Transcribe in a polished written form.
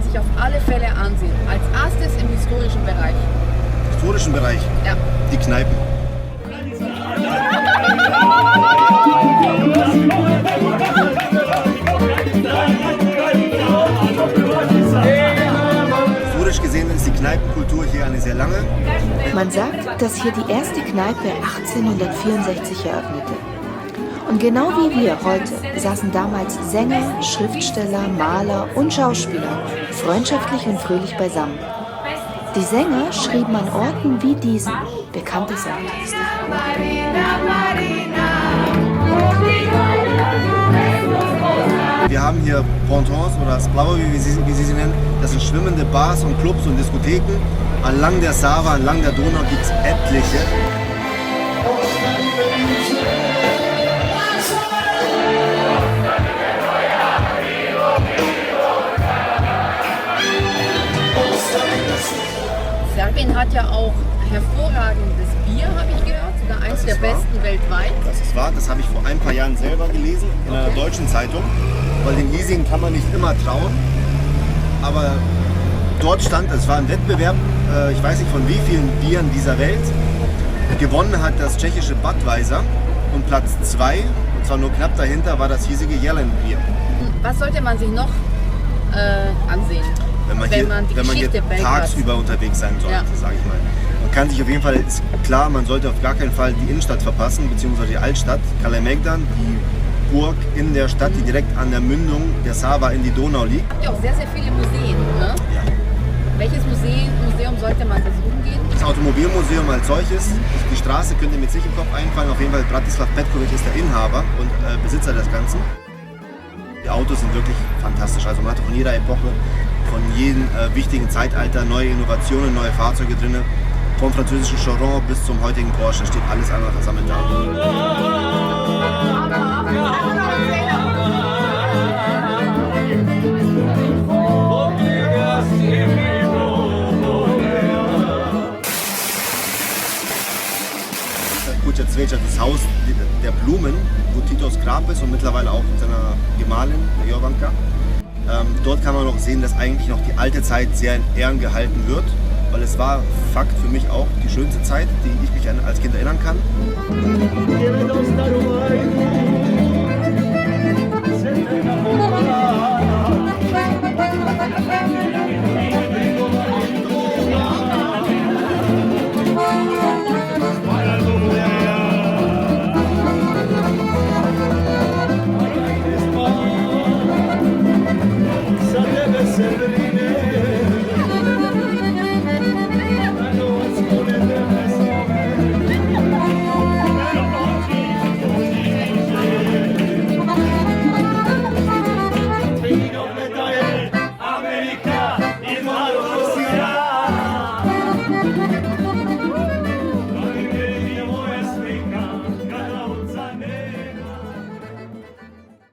sich auf alle Fälle ansehen. Als erstes im historischen Bereich. Historischen Bereich? Ja. Die Kneipen. Historisch gesehen ist die Kneipenkultur hier eine sehr lange. Man sagt, dass hier die erste Kneipe 1864 eröffnete. Und genau wie wir heute saßen damals Sänger, Schriftsteller, Maler und Schauspieler freundschaftlich und fröhlich beisammen. Die Sänger schrieben an Orten wie diesen, bekannte Songtexte. Wir haben hier Pontons oder Splaver, wie sie nennen. Das sind schwimmende Bars und Clubs und Diskotheken. Entlang der Sava, entlang der Donau gibt es etliche. Serbien hat ja auch hervorragendes Bier, habe ich gehört, sogar eins der besten weltweit. Das ist wahr, das habe ich vor ein paar Jahren selber gelesen in einer deutschen Zeitung, weil den Leasing kann man nicht immer trauen, aber dort stand, es war ein Wettbewerb, ich weiß nicht von wie vielen Bieren dieser Welt, gewonnen hat das tschechische Budweiser und Platz 2, und zwar nur knapp dahinter, war das hiesige Jelena-Bier. Was sollte man sich noch ansehen? Wenn man hier tagsüber unterwegs sein sollte, sage ich mal. Man kann sich auf jeden Fall, ist klar, man sollte auf gar keinen Fall die Innenstadt verpassen, beziehungsweise die Altstadt, Kalemegdan, die Burg in der Stadt, die direkt an der Mündung der Sava in die Donau liegt. Es gibt ja auch sehr, sehr viele Museen, ne? Ja. Welches Museum sollte man besuchen gehen? Das Automobilmuseum als solches, die Straße könnte mit sich im Kopf einfallen, auf jeden Fall Bratislav Petkovic ist der Inhaber und Besitzer des Ganzen. Die Autos sind wirklich fantastisch, also man hat von jeder Epoche, von jedem wichtigen Zeitalter neue Innovationen, neue Fahrzeuge drin. Vom französischen Chiron bis zum heutigen Porsche steht alles einmal versammelt da. Kuća Cveća, das Haus der Blumen, wo Titos Grab ist und mittlerweile auch seiner Gemahlin, der Jovanka. Dort kann man noch sehen, dass eigentlich noch die alte Zeit sehr in Ehren gehalten wird, weil es war Fakt für mich auch die schönste Zeit, die ich mich als Kind erinnern kann.